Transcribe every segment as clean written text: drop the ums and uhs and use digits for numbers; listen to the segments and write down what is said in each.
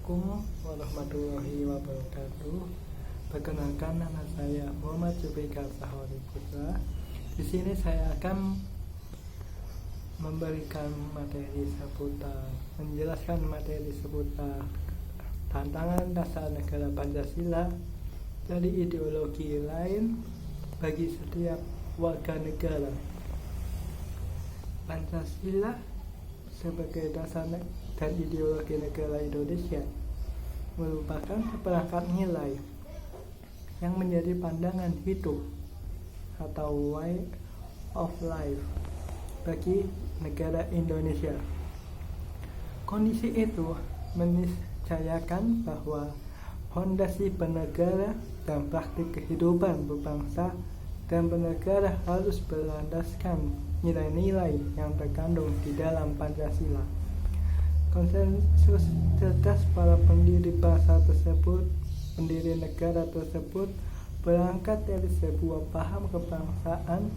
Assalamualaikum warahmatullahi wabarakatuh. Perkenalkan, nama saya Muhammad Zulfikar Sahori Putra. Di sini saya akan menjelaskan materi seputar tantangan dasar negara Pancasila dari ideologi lain bagi setiap warga negara. Pancasila sebagai dasar dan ideologi negara Indonesia merupakan seperangkat nilai yang menjadi pandangan hidup atau way of life bagi negara Indonesia. Kondisi itu meniscayakan bahwa fondasi bernegara dan praktik kehidupan berbangsa dan bernegara harus berlandaskan nilai-nilai yang terkandung di dalam Pancasila. Konsensus cerdas para pendiri bangsa tersebut, pendiri negara tersebut, berangkat dari sebuah paham kebangsaan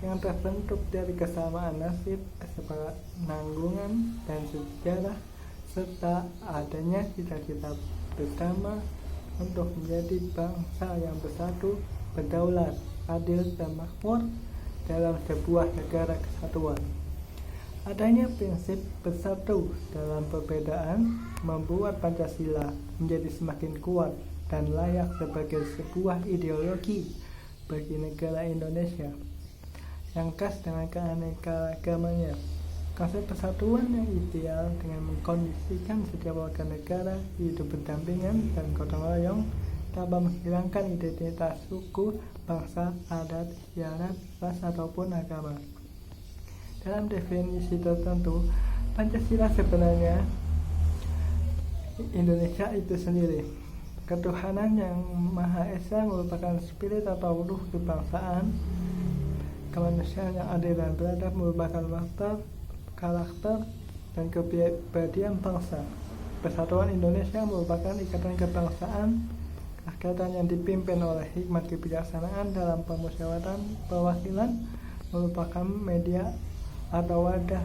yang terbentuk dari kesamaan nasib, kesepenanggungan dan sejarah, serta adanya cita-cita bersama untuk menjadi bangsa yang bersatu, berdaulat, adil dan makmur dalam sebuah negara kesatuan. Adanya prinsip bersatu dalam perbedaan membuat Pancasila menjadi semakin kuat dan layak sebagai sebuah ideologi bagi negara Indonesia yang khas dengan keanekaragamannya. Konsep persatuan yang ideal dengan mengkondisikan setiap warga negara hidup berdampingan dan gotong royong tanpa menghilangkan identitas suku, bangsa, adat, istiadat, ras ataupun agama. Dalam definisi tertentu, Pancasila sebenarnya Indonesia itu sendiri. Ketuhanan yang Maha Esa merupakan spirit atau ruh kebangsaan. Kemanusiaan yang adil dan beradab merupakan karakter dan kepribadian bangsa. Persatuan Indonesia merupakan ikatan kebangsaan, ikatan yang dipimpin oleh hikmat kebijaksanaan dalam permusyawaratan perwakilan, merupakan media atau wadah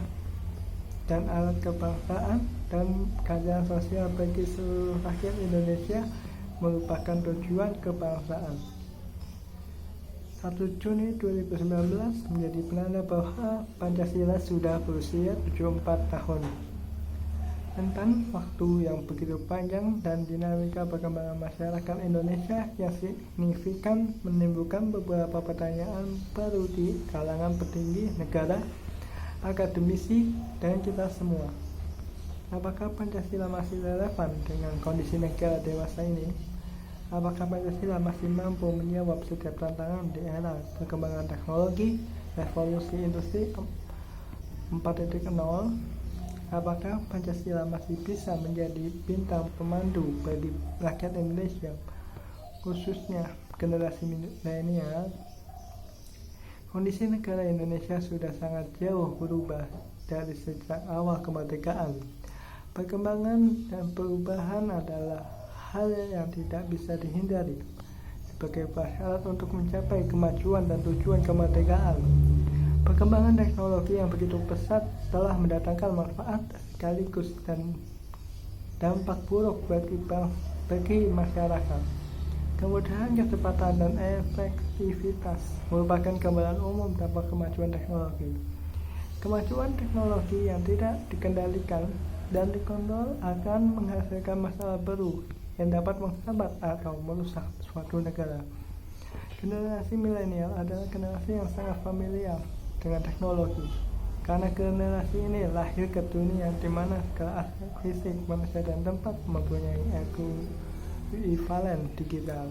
dan alat kebangsaan dan keadilan sosial bagi seluruh rakyat Indonesia, merupakan tujuan kebangsaan. 1 Juni 2019 menjadi penanda bahwa Pancasila sudah berusia 74 tahun. Tentang waktu yang begitu panjang dan dinamika perkembangan masyarakat Indonesia yang signifikan menimbulkan beberapa pertanyaan baru di kalangan petinggi negara, akademisi, dan kita semua. Apakah Pancasila masih relevan dengan kondisi negara dewasa ini? Apakah Pancasila masih mampu menjawab setiap tantangan di era perkembangan teknologi, revolusi industri 4.0? Apakah Pancasila masih bisa menjadi bintang pemandu bagi rakyat Indonesia, khususnya generasi milenial? Kondisi negara Indonesia sudah sangat jauh berubah dari sejak awal kemerdekaan. Perkembangan dan perubahan adalah hal yang tidak bisa dihindari sebagai prasyarat untuk mencapai kemajuan dan tujuan kemerdekaan. Perkembangan teknologi yang begitu pesat telah mendatangkan manfaat sekaligus dan dampak buruk bagi masyarakat. Kemudahan, kecepatan, dan efektivitas merupakan gambaran umum dampak kemajuan teknologi. Kemajuan teknologi yang tidak dikendalikan dan dikontrol akan menghasilkan masalah baru yang dapat menghambat atau merusak suatu negara. Generasi milenial adalah generasi yang sangat familiar dengan teknologi, karena generasi ini lahir ke dunia di mana segala aspek fisik, manusia, dan tempat mempunyai ekuivalen digital.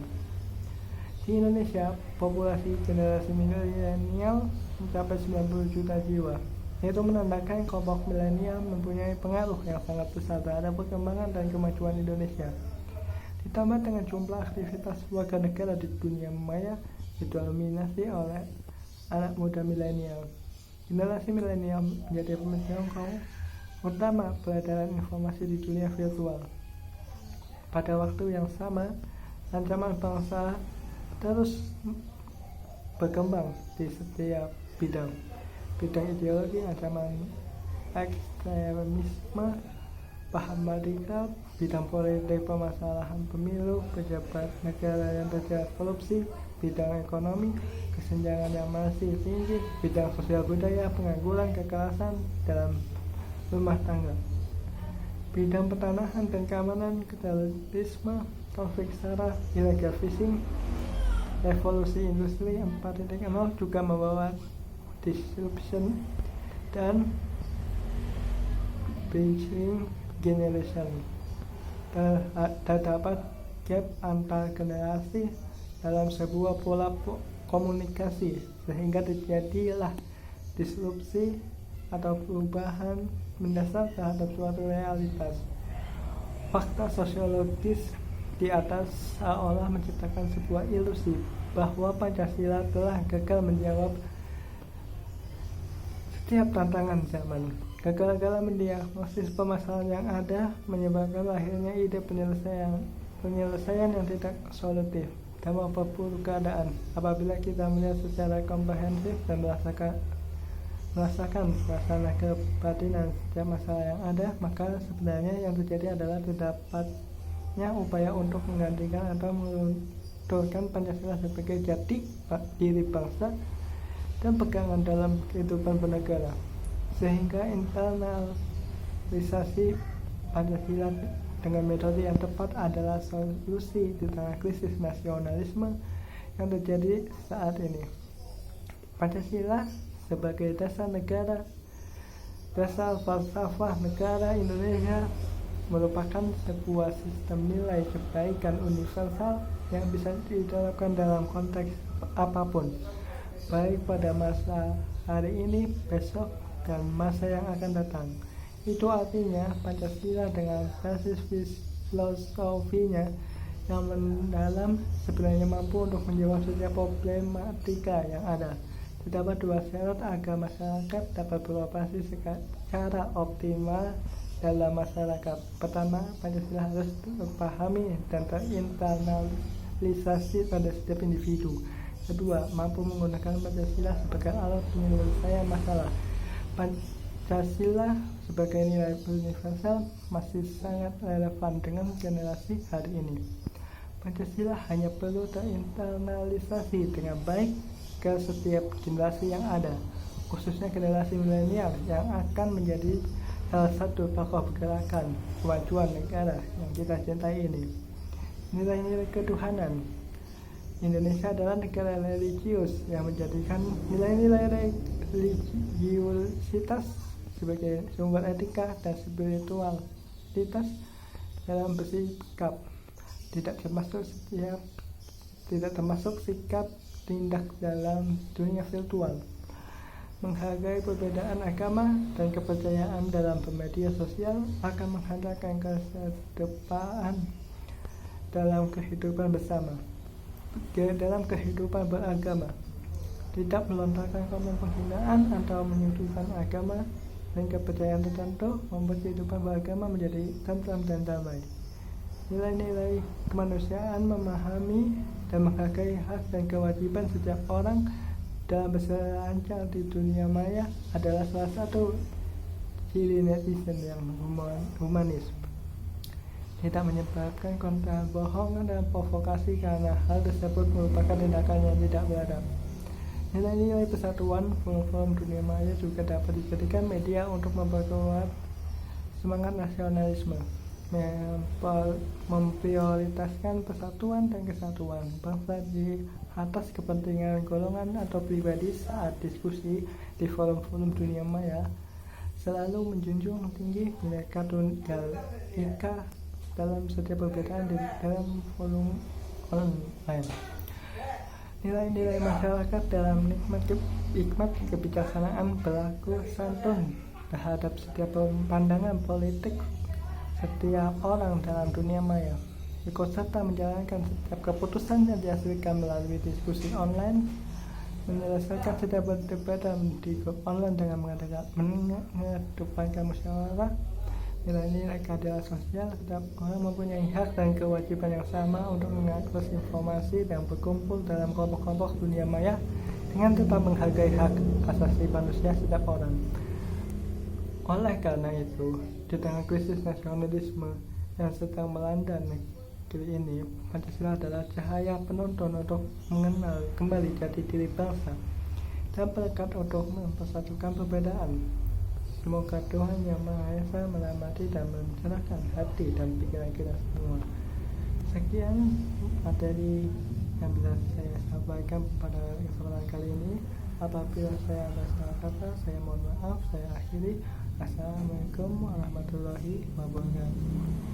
Di Indonesia, populasi generasi milenial mencapai 90 juta jiwa, yaitu menandakan kelompok milenial mempunyai pengaruh yang sangat besar terhadap perkembangan dan kemajuan Indonesia. Ditambah dengan jumlah aktivitas warga negara di dunia maya didominasi oleh anak muda milenial. Generasi milenial menjadi penyokong utama peredaran informasi di dunia virtual. Pada waktu yang sama, ancaman bangsa terus berkembang di setiap bidang ideologi, ancaman ekstremisme, paham radikal, bidang politik permasalahan pemilu, pejabat negara yang terjerat korupsi, bidang ekonomi, kesenjangan yang masih tinggi, bidang sosial budaya, pengangguran, kekerasan dalam rumah tangga, bidang pertanahan dan keamanan, terorisme, konflik sara, illegal fishing, revolusi industri 4.0 juga membawa disruption dan bridging generation. Terdapat gap antar generasi dalam sebuah pola komunikasi sehingga terjadilah disrupsi atau perubahan mendasar terhadap suatu realitas. Fakta sosiologis di atas seolah menciptakan sebuah ilusi bahwa Pancasila telah gagal menjawab setiap tantangan zaman. Gagal mendiagnosis permasalahan yang ada menyebabkan lahirnya ide penyelesaian yang tidak solutif dan memperburuk keadaan. Apabila kita melihat secara komprehensif dan merasakan suasana kebatinan setiap masalah yang ada, maka sebenarnya yang terjadi adalah terdapatnya upaya untuk menggantikan atau melunturkan Pancasila sebagai jati diri bangsa dan pegangan dalam kehidupan bernegara, sehingga internalisasi Pancasila dengan metode yang tepat adalah solusi di tengah krisis nasionalisme yang terjadi saat ini. Pancasila sebagai dasar negara, dasar falsafah negara Indonesia merupakan sebuah sistem nilai kebaikan universal yang bisa diterapkan dalam konteks apapun, baik pada masa hari ini, besok, dan masa yang akan datang. Itu artinya Pancasila dengan basis filosofinya yang mendalam sebenarnya mampu untuk menjawab setiap problematika yang ada. Terdapat dua syarat agar masyarakat dapat beroperasi secara optimal dalam masyarakat. Pertama, Pancasila harus terpahami dan terinternalisasi pada setiap individu. Kedua, mampu menggunakan Pancasila sebagai alat penyelesaian masalah. Pancasila sebagai nilai universal masih sangat relevan dengan generasi hari ini. Pancasila hanya perlu terinternalisasi dengan baik ke setiap generasi yang ada, khususnya generasi milenial yang akan menjadi salah satu tokoh pergerakan kemajuan negara yang kita cintai ini. Nilai-nilai ketuhanan. Indonesia adalah negara religius yang menjadikan nilai-nilai religiusitas sebagai sumber etika dan spiritualitas dalam bersikap, tidak termasuk sikap tindak dalam dunia virtual, menghargai perbedaan agama dan kepercayaan dalam media sosial akan menghadirkan kesedepaan dalam kehidupan bersama, dalam kehidupan beragama, tidak melontarkan komen penghinaan atau menyudutkan agama dan kepercayaan tertentu, membuat kehidupan beragama menjadi tentram dan damai. Nilai-nilai kemanusiaan, memahami dan menghargai hak dan kewajiban setiap orang dalam berselancar di dunia maya adalah salah satu ciri netizen yang humanis. Tidak menyebabkan konten bohong dan provokasi karena hal tersebut merupakan tindakan yang tidak beradab. Nilai-nilai persatuan, forum-forum dunia maya juga dapat dijadikan media untuk memperkuat semangat nasionalisme, memprioritaskan persatuan dan kesatuan bangsa di atas kepentingan golongan atau pribadi saat diskusi di forum-forum dunia maya, selalu menjunjung tinggi Bhinneka Tunggal Ika dalam setiap perbedaan di dalam forum online. Nilai-nilai masyarakat dalam hikmat kebijaksanaan, berlaku santun terhadap setiap pandangan politik setiap orang dalam dunia maya, ikut serta menjalankan setiap keputusan yang dihasilkan melalui diskusi online, menyelesaikan setiap perdebatan di grup online dengan mengedepankan musyawarah. Nilai-nilai keadilan sosial, setiap orang mempunyai hak dan kewajiban yang sama untuk mengakses informasi dan berkumpul dalam kelompok-kelompok dunia maya dengan tetap menghargai hak asasi manusia setiap orang. Oleh karena itu, Di tengah krisis nasionalisme yang sedang melanda negeri ini, Pancasila adalah cahaya penonton untuk mengenal kembali jati diri bangsa dan perekat untuk mempersatukan perbedaan. Semoga Tuhan Yang Maha Esa merahmati dan mencerahkan hati dan pikiran kita semua. Sekian materi yang bisa saya sampaikan pada kesempatan kali ini. Apabila saya ada salah kata, saya mohon maaf. Saya akhiri. Assalamualaikum warahmatullahi wabarakatuh.